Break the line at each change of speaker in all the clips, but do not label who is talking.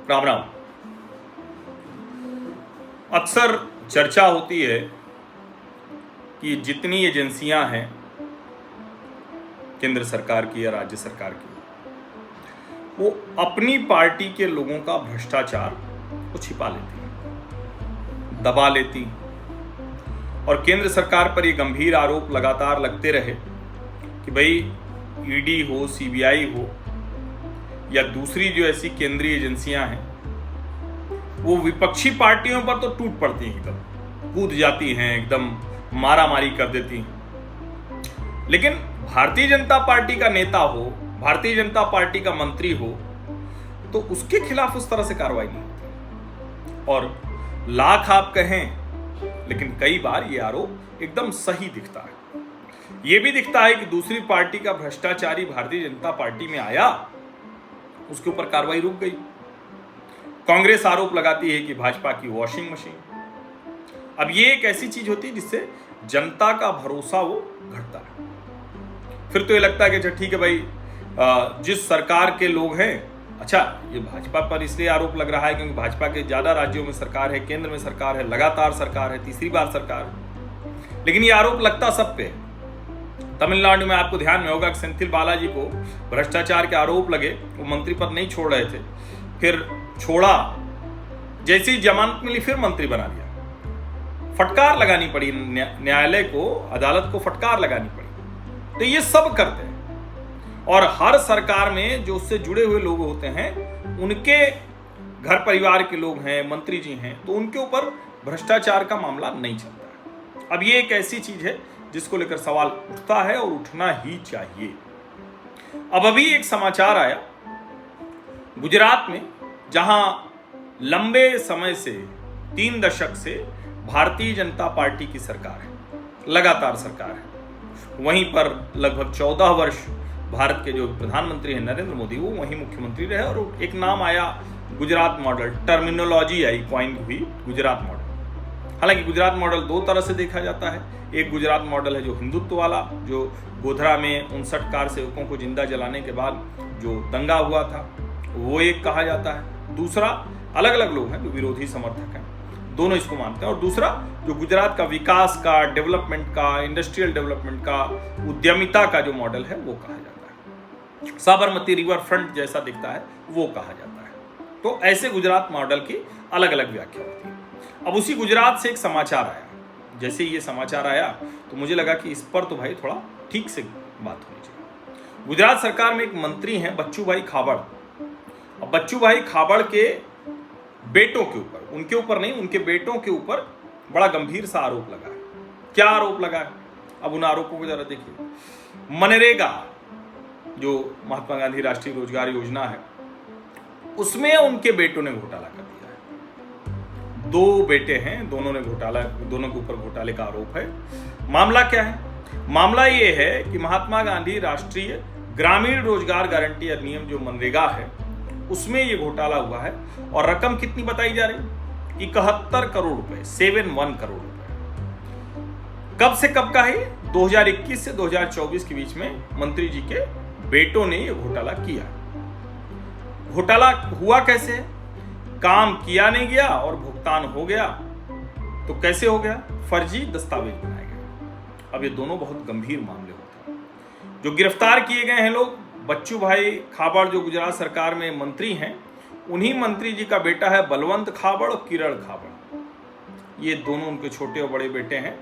राम राम। अक्सर चर्चा होती है कि जितनी एजेंसियां हैं केंद्र सरकार की या राज्य सरकार की, वो अपनी पार्टी के लोगों का भ्रष्टाचार को छिपा लेती हैं, दबा लेती हैं। और केंद्र सरकार पर ये गंभीर आरोप लगातार लगते रहे कि भाई ईडी हो, सीबीआई हो या दूसरी जो ऐसी केंद्रीय एजेंसियां हैं, वो विपक्षी पार्टियों पर तो टूट पड़ती हैं, एकदम कूद जाती हैं, एकदम मारामारी कर देती हैं। लेकिन भारतीय जनता पार्टी का नेता हो, भारतीय जनता पार्टी का मंत्री हो, तो उसके खिलाफ उस तरह से कार्रवाई नहीं होती। और लाख आप कहें, लेकिन कई बार ये आरोप एकदम सही दिखता है। ये भी दिखता है कि दूसरी पार्टी का भ्रष्टाचारी भारतीय जनता पार्टी में आया, उसके ऊपर कार्रवाई रुक गई। कांग्रेस आरोप लगाती है कि भाजपा की वॉशिंग मशीन। अब ये एक ऐसी चीज होती है जिससे जनता का भरोसा वो घटता है। फिर तो ये लगता है कि अच्छा ठीक है भाई, जिस सरकार के लोग हैं, अच्छा ये भाजपा पर इसलिए आरोप लग रहा है क्योंकि भाजपा के ज्यादा राज्यों में सरकार है, केंद्र में सरकार है, लगातार सरकार है, तीसरी बार सरकार है। लेकिन ये आरोप लगता सब पे है। तमिलनाडु में आपको ध्यान में होगा कि सेंथिल बालाजी को भ्रष्टाचार के आरोप लगे, वो मंत्री पद नहीं छोड़ रहे थे, फिर छोड़ा, जैसे ही जमानत मिली फिर मंत्री बना दिया। फटकार लगानी पड़ी न्यायालय को, अदालत को फटकार लगानी पड़ी। तो ये सब करते हैं। और हर सरकार में जो उससे जुड़े हुए लोग होते हैं, उनके घर परिवार के लोग हैं, मंत्री जी हैं, तो उनके ऊपर भ्रष्टाचार का मामला नहीं चलता है। अब ये एक ऐसी चीज है जिसको लेकर सवाल उठता है और उठना ही चाहिए। अब अभी एक समाचार आया गुजरात में, जहां लंबे समय से 3 दशक से भारतीय जनता पार्टी की सरकार है, लगातार सरकार है। वहीं पर लगभग 14 वर्ष भारत के जो प्रधानमंत्री हैं नरेंद्र मोदी, वो वहीं मुख्यमंत्री रहे। और एक नाम आया गुजरात मॉडल, टर्मिनोलॉजी आई, कॉइन हुई गुजरात मॉडल। हालांकि गुजरात मॉडल 2 तरह से देखा जाता है। एक गुजरात मॉडल है जो हिंदुत्व वाला, जो गोधरा में 59 कार सेवकों को जिंदा जलाने के बाद जो दंगा हुआ था, वो एक कहा जाता है। दूसरा, अलग अलग लोग हैं जो विरोधी समर्थक हैं, दोनों इसको मानते हैं। और दूसरा जो गुजरात का विकास का, डेवलपमेंट का, इंडस्ट्रियल डेवलपमेंट का, उद्यमिता का जो मॉडल है, वो कहा जाता है। साबरमती रिवर फ्रंट जैसा दिखता है, वो कहा जाता है। तो ऐसे गुजरात मॉडल की अलग अलग व्याख्या होती है। अब उसी गुजरात से एक समाचार आया। जैसे ये समाचार आया तो मुझे लगा कि इस पर तो भाई थोड़ा ठीक से बात होनी चाहिए। गुजरात सरकार में एक मंत्री हैं बच्चूभाई खाबड़। अब बच्चूभाई खाबड़ के बेटों के ऊपर, उनके ऊपर नहीं, उनके बेटों के ऊपर बड़ा गंभीर सा आरोप लगा है। क्या आरोप लगा है? अब उन आरोपों को जरा देखिए। मनरेगा, जो महात्मा गांधी राष्ट्रीय रोजगार योजना है, उसमें उनके बेटों ने घोटाला कर दिया है। 2 बेटे हैं, दोनों ने घोटाला, दोनों के ऊपर घोटाले का आरोप है। मामला क्या है? मामला ये है कि महात्मा गांधी राष्ट्रीय ग्रामीण रोजगार गारंटी अधिनियम जो मनरेगा है, उसमें ये घोटाला हुआ है। और रकम कितनी बताई जा रही? 71 करोड़ रुपए, 71 करोड़ रुपए। कब से कब का है? 2021 से 2024 के बीच में मंत्री जी के बेटों ने ये घोटाला किया। घोटाला हुआ कैसे? काम किया नहीं गया और भुगतान हो गया। तो कैसे हो गया? फर्जी दस्तावेज बनाए गए। अब ये दोनों बहुत गंभीर मामले होते हैं। जो गिरफ्तार किए गए हैं लोग, बच्चूभाई खाबड़ जो गुजरात सरकार में मंत्री हैं, उन्हीं मंत्री जी का बेटा है बलवंत खाबड़ और किरण खाबड़। ये दोनों उनके छोटे और बड़े बेटे हैं।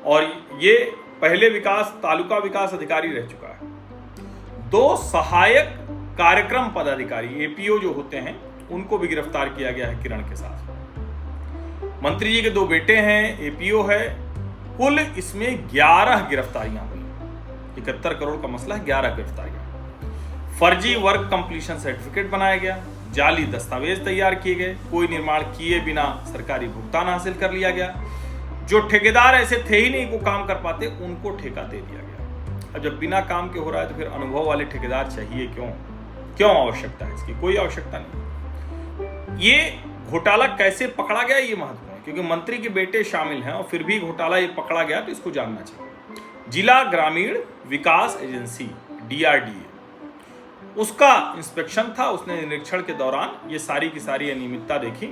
और ये पहले तालुका विकास अधिकारी रह चुका है। 2 सहायक कार्यक्रम पदाधिकारी, एपीओ जो होते हैं, उनको भी गिरफ्तार किया गया है किरण के साथ। मंत्री जी के 2 बेटे हैं, एपीओ है। कुल इसमें 11 गिरफ्तारियां हुई। 71 करोड़ का मसला है, 11 गिरफ्तारियां। फर्जी वर्क कंप्लीशन सर्टिफिकेट बनाया गया, जाली दस्तावेज तैयार किए गए, कोई निर्माण किए बिना सरकारी भुगतान हासिल कर लिया गया। जो ठेकेदार ऐसे थे ही नहीं वो काम कर पाते, उनको ठेका दे दिया गया। अब जब बिना काम के हो रहा है तो फिर अनुभव वाले ठेकेदार चाहिए क्यों आवश्यकता है इसकी? कोई आवश्यकता नहीं। ये घोटाला कैसे पकड़ा गया ये महत्वपूर्ण है, क्योंकि मंत्री के बेटे शामिल हैं और फिर भी घोटाला ये पकड़ा गया, तो इसको जानना चाहिए। जिला ग्रामीण विकास एजेंसी, DRDA, उसका इंस्पेक्शन था, उसने निरीक्षण के दौरान ये सारी की सारी अनियमितता देखी।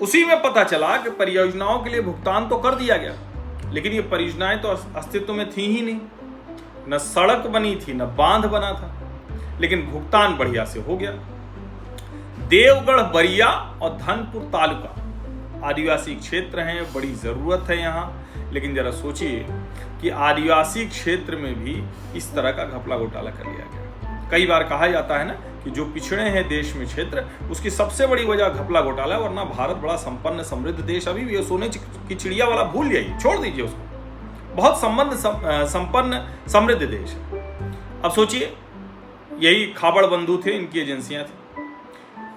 उसी में पता चला कि परियोजनाओं के लिए भुगतान तो कर दिया गया, लेकिन ये परियोजनाएं तो अस्तित्व में थी ही नहीं, न सड़क बनी थी न बांध बना था, लेकिन भुगतान बढ़िया से हो गया। देवगढ़ बरिया और धनपुर तालुका आदिवासी क्षेत्र हैं, बड़ी जरूरत है यहाँ, लेकिन जरा सोचिए कि आदिवासी क्षेत्र में भी इस तरह का घपला घोटाला कर लिया गया। कई बार कहा जाता है ना कि जो पिछड़े हैं देश में क्षेत्र, उसकी सबसे बड़ी वजह घपला घोटाला है, वरना भारत बड़ा संपन्न समृद्ध देश अभी भी। सोने की चिड़िया वाला भूल जाइए, छोड़ दीजिए उसको, बहुत संपन्न समृद्ध देश है। अब सोचिए, यही खाबड़ बंधु थे, इनकी एजेंसियां थी।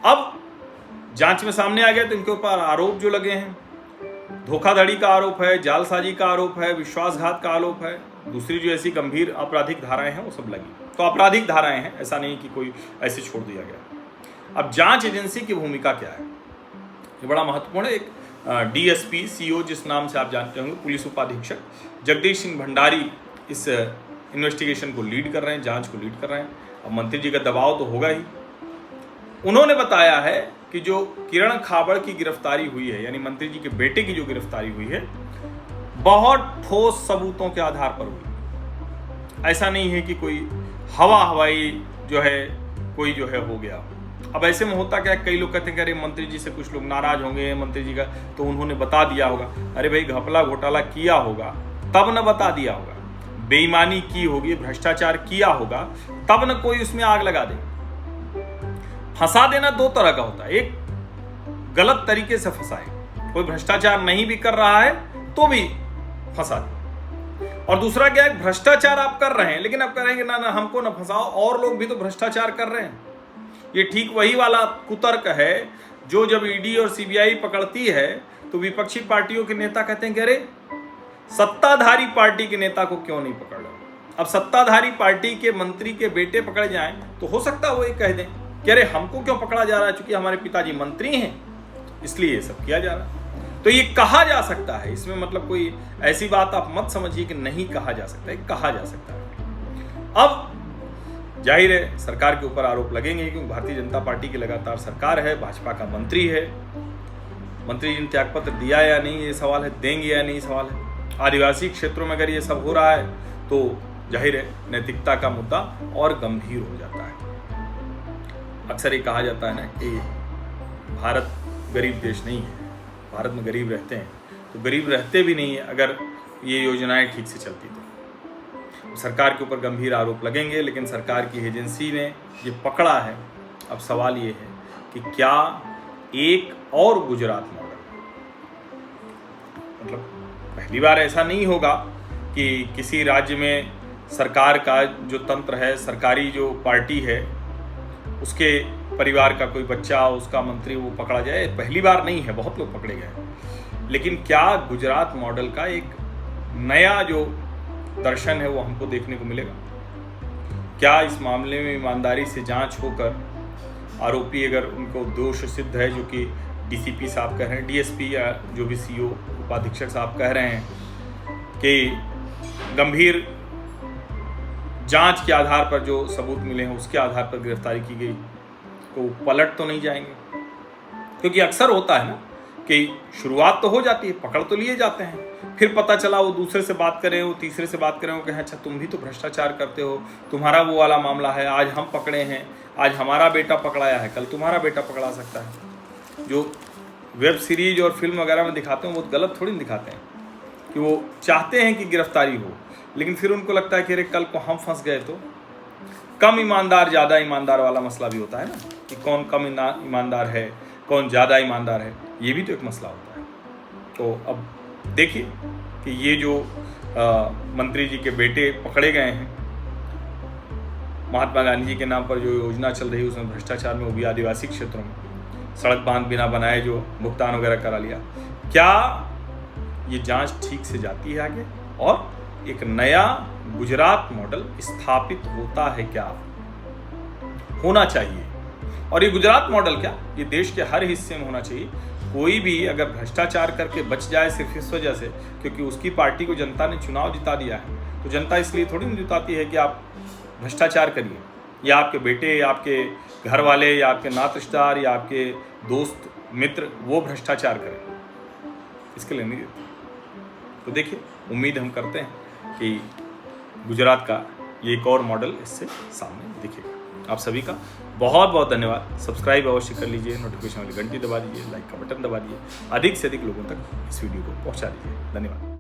अब जांच में सामने आ गया तो इनके ऊपर आरोप जो लगे हैं, धोखाधड़ी का आरोप है, जालसाजी का आरोप है, विश्वासघात का आरोप है, दूसरी जो ऐसी गंभीर आपराधिक धाराएं हैं वो सब लगी। तो आपराधिक धाराएं हैं, ऐसा नहीं कि कोई ऐसे छोड़ दिया गया। अब जांच एजेंसी की भूमिका क्या है, ये बड़ा महत्वपूर्ण है। एक डीएसपी सीओ जिस नाम से आप जानते होंगे, पुलिस उपाधीक्षक जगदीश सिंह भंडारी इस इन्वेस्टिगेशन को लीड कर रहे हैं, जांच को लीड कर रहे हैं। अब मंत्री जी का दबाव तो होगा ही। उन्होंने बताया है कि जो किरण खाबड़ की गिरफ्तारी हुई है, यानी मंत्री जी के बेटे की जो गिरफ्तारी हुई है, बहुत ठोस सबूतों के आधार पर हुई। ऐसा नहीं है कि कोई हवाई जो है कोई जो है हो गया। अब ऐसे में होता क्या, कई लोग कहते हैं कि अरे मंत्री जी से कुछ लोग नाराज होंगे मंत्री जी का, तो उन्होंने बता दिया होगा। अरे भाई, घपला घोटाला किया होगा तब न बता दिया होगा, बेईमानी की होगी, भ्रष्टाचार किया होगा तब न कोई उसमें आग लगा दे। फंसा देना दो तरह का होता है, एक गलत तरीके से फंसाए, कोई भ्रष्टाचार नहीं भी कर रहा है तो भी फंसा दे, और दूसरा क्या है, भ्रष्टाचार आप कर रहे हैं लेकिन आप कह रहे हैं कि ना हमको ना फंसाओ, और लोग भी तो भ्रष्टाचार कर रहे हैं। ये ठीक वही वाला कुतर्क है जो जब ईडी और सीबीआई पकड़ती है तो विपक्षी पार्टियों के नेता कहते हैं कि अरे सत्ताधारी पार्टी के नेता को क्यों नहीं पकड़ रहे। अब सत्ताधारी पार्टी के मंत्री के बेटे पकड़े जाएं तो हो सकता है वो ये कह दें कि अरे हमको क्यों पकड़ा जा रहा है, चूंकि हमारे पिताजी मंत्री हैं इसलिए ये सब किया जा रहा है। तो ये कहा जा सकता है, इसमें मतलब कोई ऐसी बात आप मत समझिए कि नहीं कहा जा सकता है, कहा जा सकता है। अब जाहिर है सरकार के ऊपर आरोप लगेंगे क्योंकि भारतीय जनता पार्टी की लगातार सरकार है, भाजपा का मंत्री है। मंत्री जी ने त्यागपत्र दिया या नहीं ये सवाल है, देंगे या नहीं सवाल है। आदिवासी क्षेत्रों में अगर ये सब हो रहा है तो जाहिर है नैतिकता का मुद्दा और गंभीर हो जाता है। अक्सर ये कहा जाता है ना कि भारत गरीब देश नहीं है, भारत में गरीब रहते हैं, तो गरीब रहते भी नहीं है अगर ये योजनाएं ठीक से चलती तो। सरकार के ऊपर गंभीर आरोप लगेंगे, लेकिन सरकार की एजेंसी ने ये पकड़ा है। अब सवाल ये है कि क्या एक और गुजरात मॉडल, मतलब पहली बार ऐसा नहीं होगा कि किसी राज्य में सरकार का जो तंत्र है, सरकारी जो पार्टी है, उसके परिवार का कोई बच्चा, उसका मंत्री वो पकड़ा जाए। पहली बार नहीं है, बहुत लोग पकड़े गए। लेकिन क्या गुजरात मॉडल का एक नया जो दर्शन है वो हमको देखने को मिलेगा? क्या इस मामले में ईमानदारी से जांच होकर आरोपी अगर उनको दोष सिद्ध है, जो कि डीसीपी साहब कह रहे हैं, डीएसपी या जो भी सीओ उपाधीक्षक साहब कह रहे हैं कि गंभीर जांच के आधार पर जो सबूत मिले हैं उसके आधार पर गिरफ्तारी की गई, तो पलट तो नहीं जाएंगे? क्योंकि अक्सर होता है ना कि शुरुआत तो हो जाती है, पकड़ तो लिए जाते हैं, फिर पता चला वो दूसरे से बात करें, वो तीसरे से बात करें, वो कहें अच्छा तुम भी तो भ्रष्टाचार करते हो, तुम्हारा वो वाला मामला है, आज हम पकड़े हैं, आज हमारा बेटा पकड़ाया है, कल तुम्हारा बेटा पकड़ा सकता है। जो वेब सीरीज और फिल्म वगैरह में दिखाते हैं वो गलत थोड़ी नहीं दिखाते हैं कि वो चाहते हैं कि गिरफ्तारी हो, लेकिन फिर उनको लगता है कि अरे कल को हम फंस गए तो। कम ईमानदार ज़्यादा ईमानदार वाला मसला भी होता है ना, कि कौन कम ईमानदार है, कौन ज़्यादा ईमानदार है, ये भी तो एक मसला होता है। तो अब देखिए कि ये जो मंत्री जी के बेटे पकड़े गए हैं, महात्मा गांधी जी के नाम पर जो योजना चल रही है उसमें भ्रष्टाचार में, वो भी आदिवासी क्षेत्रों में, सड़क बांध बिना बनाए जो भुगतान वगैरह करा लिया, क्या ये जांच ठीक से जाती है आगे और एक नया गुजरात मॉडल स्थापित होता है? क्या होना चाहिए? और ये गुजरात मॉडल क्या, ये देश के हर हिस्से में होना चाहिए। कोई भी अगर भ्रष्टाचार करके बच जाए सिर्फ इस वजह से क्योंकि उसकी पार्टी को जनता ने चुनाव जिता दिया है, तो जनता इसलिए थोड़ी नहीं जिताती है कि आप भ्रष्टाचार करिए। या आपके बेटे या आपके घर वाले या आपके नात रिश्तेदार या आपके दोस्त मित्र वो भ्रष्टाचार करें, इसके लिए नहीं देते। तो देखिए, उम्मीद हम करते हैं कि गुजरात का ये एक और मॉडल इससे सामने दिखेगा। आप सभी का बहुत बहुत धन्यवाद। सब्सक्राइब अवश्य कर लीजिए, नोटिफिकेशन वाली घंटी दबा दीजिए, लाइक का बटन दबा दीजिए, अधिक से अधिक लोगों तक इस वीडियो को पहुंचा दीजिए। धन्यवाद।